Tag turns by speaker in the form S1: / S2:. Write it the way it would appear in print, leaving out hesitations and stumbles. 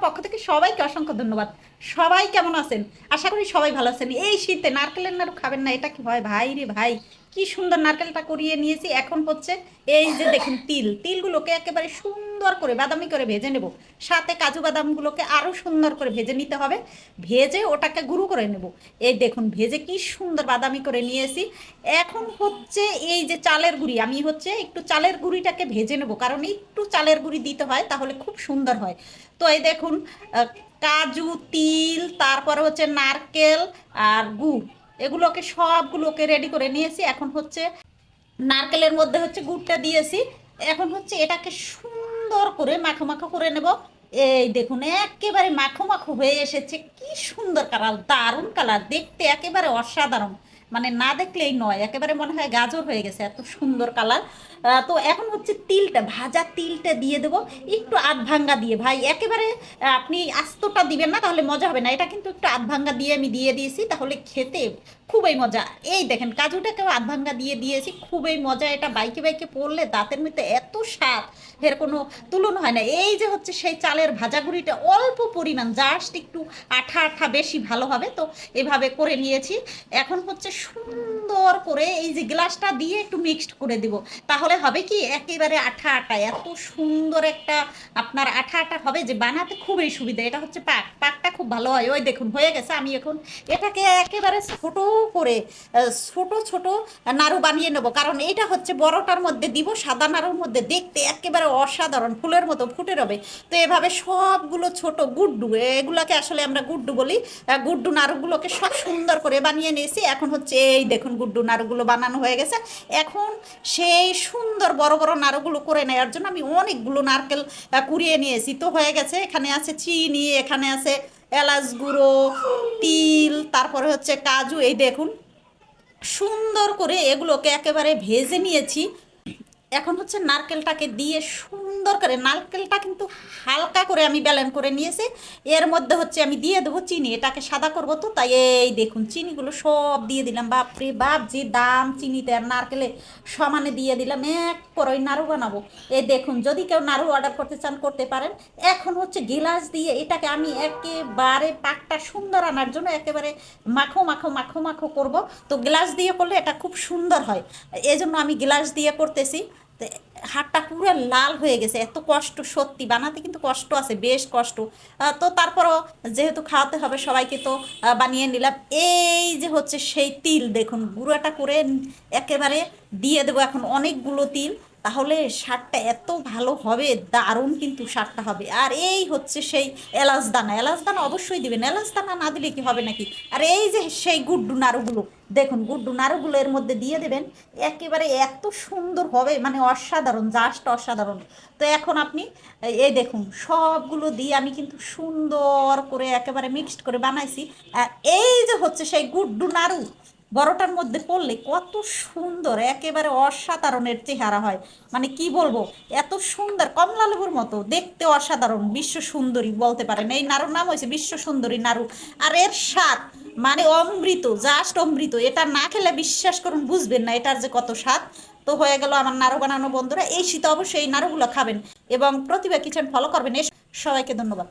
S1: পক্ষ থেকে সবাইকে অসংখ্য ধন্যবাদ। সবাই কেমন আছেন? আশা করি সবাই ভালো আছেন। এই শীতে নারকেলের নাড়ু খাবেন না, এটা কি হয় ভাই রে ভাই! কি সুন্দর নারকেলটা কুড়িয়ে নিয়েছি। এখন হচ্ছে এই যে দেখুন তিলগুলোকে একেবারে সুন্দর করে বাদামি করে ভেজে নেব। সাথে কাজু বাদামগুলোকে আরও সুন্দর করে ভেজে নিতে হবে। ভেজে ওটাকে গুঁড়ো করে নেব। এই দেখুন ভেজে কি সুন্দর বাদামি করে নিয়েছি। এখন হচ্ছে এই যে চালের গুঁড়ি, আমি হচ্ছে একটু চালের গুঁড়িটাকে ভেজে নেব, কারণ একটু চালের গুঁড়ি দিতে হয়, তাহলে খুব সুন্দর হয়। তো এই দেখুন কাজু, তিল, তারপরে হচ্ছে নারকেল আর গুড়, এগুলোকে সবগুলোকে রেডি করে নিয়েছি। এখন হচ্ছে নারকেলের মধ্যে হচ্ছে গুড়টা দিয়েছি। এখন হচ্ছে এটাকে সুন্দর করে মাখো মাখো করে নেব। এই দেখুন একেবারে মাখো মাখো হয়ে এসেছে। কি সুন্দর কালার, দারুণ কালার, দেখতে একেবারে অসাধারণ। মানে না দেখলেই নয়, একেবারে মনে হয় গাজর হয়ে গেছে, এত সুন্দর কালার। তো এখন হচ্ছে তিলটা, ভাজা তিলটা দিয়ে দেবো। একটু আধ ভাঙ্গা দিয়ে ভাই, একেবারে আপনি আস্তটা দিবেন না, তাহলে মজা হবে না। এটা কিন্তু একটু আধ ভাঙ্গা দিয়ে আমি দিয়ে দিয়েছি, তাহলে খেতে খুবই মজা। এই দেখেন কাজুটাকেও আধ ভাঙ্গা দিয়ে দিয়েছি, খুবই মজা। এটা বাইকে বাইকে পড়লে দাঁতের মধ্যে এত স্বাদ, এর কোনো তুলনা হয় না। এই যে হচ্ছে সেই চালের ভাজা গুঁড়িটা অল্প পরিমাণ, জাস্ট একটু আঠা আঠা, বেশি ভালো হবে তো, এভাবে করে নিয়েছি। এখন হচ্ছে সুন্দর করে এই যে গ্লাসটা দিয়ে একটু মিক্সড করে দিব, তাহলে হবে কি একেবারে আঠা আঠা, এত সুন্দর একটা আপনার আঠা আঠা হবে যে বানাতে খুবই সুবিধা। এটা হচ্ছে পাকটা খুব ভালো হয়। ওই দেখুন হয়ে গেছে। আমি এখন এটাকে একেবারে ছোট করে ছোট ছোট নাড়ু বানিয়ে নেব, কারণ এটা হচ্ছে বড়টার মধ্যে দিব, সাদা নাড়ুর মধ্যে দেখতে একেবারে অসাধারণ ফুলের মতো ফুটে রবে। তো এভাবে সবগুলো ছোট গুড্ডু, এগুলোকে আসলে আমরা গুড্ডু বলি, গুড্ডু নাড়ুগুলোকে সব সুন্দর করে বানিয়ে নিয়েছি। এখন হচ্ছে এই দেখুন গুড্ডু নাড়ুগুলো বানানো হয়ে গেছে। এখন সেই সুন্দর বড় বড় নাড়ুগুলো করে নেওয়ার জন্য আমি অনেকগুলো নারকেল কুড়িয়ে নিয়েছি। তো হয়ে গেছে, এখানে আছে চিনি, এখানে আছে এলাচ গুঁড়ো, তিল, তারপরে হচ্ছে কাজু। এই দেখুন সুন্দর করে এগুলোকে একেবারে ভেজে নিয়েছি। এখন হচ্ছে নারকেলটাকে দিয়ে সুন্দর করে, নারকেলটা কিন্তু হালকা করে আমি ব্যালেন্স করে নিয়েছি। এর মধ্যে হচ্ছে আমি দিয়ে দেবো চিনি, এটাকে সাদা করবো তো, তাই এই দেখুন চিনিগুলো সব দিয়ে দিলাম। বাপরে বাপ, যে দাম চিনিতে আর নারকেলে সমানে দিয়ে দিলাম। এক করে নাড়ু বানাবো। এই দেখুন যদি কেউ নাড়ু অর্ডার করতে চান করতে পারেন। এখন হচ্ছে গিলাস দিয়ে এটাকে আমি একেবারে পাকটা সুন্দর আনার জন্য একেবারে মাখো মাখো মাখো মাখো করব। তো গ্লাস দিয়ে করলে এটা খুব সুন্দর হয়, এই জন্য আমি গ্লাস দিয়ে করতেছি। তো হাতটা পুরো লাল হয়ে গেছে, এত কষ্ট, সত্যি বানাতে কিন্তু কষ্ট আছে, বেশ কষ্ট। তো তারপরও যেহেতু খাওয়াতে হবে সবাইকে, তো বানিয়ে নিলাম। এই যে হচ্ছে সেই তিল, দেখুন গুঁড়োটা করে একেবারে দিয়ে দেবো এখন অনেকগুলো তিল, তাহলে স্বাদটা এত ভালো হবে, দারুণ কিন্তু স্বাদটা হবে। আর এই হচ্ছে সেই এলাচ দানা, এলাচ দানা অবশ্যই দিবেন, এলাচ দানা না দিলে কি হবে নাকি। আর এই যে সেই গুড্ডু নাড়ুগুলো, দেখুন গুড্ডু নাড়ুগুলো এর মধ্যে দিয়ে দেবেন, একেবারে এত সুন্দর হবে, মানে অসাধারণ, জাস্ট অসাধারণ। তো এখন আপনি এই দেখুন সবগুলো দিয়ে আমি কিন্তু সুন্দর করে একেবারে মিক্সড করে বানাইছি। আর এই যে হচ্ছে সেই গুড্ডু নাড়ু বড়টার মধ্যে পড়লে কত সুন্দর, একেবারে অসাধারণের চেহারা হয়। মানে কি বলবো, এত সুন্দর, কমলা লেবুর মতো দেখতে, অসাধারণ, বিশ্ব সুন্দরী বলতে পারেন। এই নাড়ুর নাম হয়েছে বিশ্ব সুন্দরী নাড়ু। আর এর স্বাদ মানে অমৃত, জাস্ট অমৃত। এটা না খেলে বিশ্বাস করুন বুঝবেন না এটার যে কত স্বাদ। তো হয়ে গেল আমার নাড়ু বানানো। বন্ধুরা এই শীতে অবশ্যই এই নাড়ুগুলো খাবেন এবং প্রতিভা কিচেন ফলো করবেন। সবাইকে ধন্যবাদ।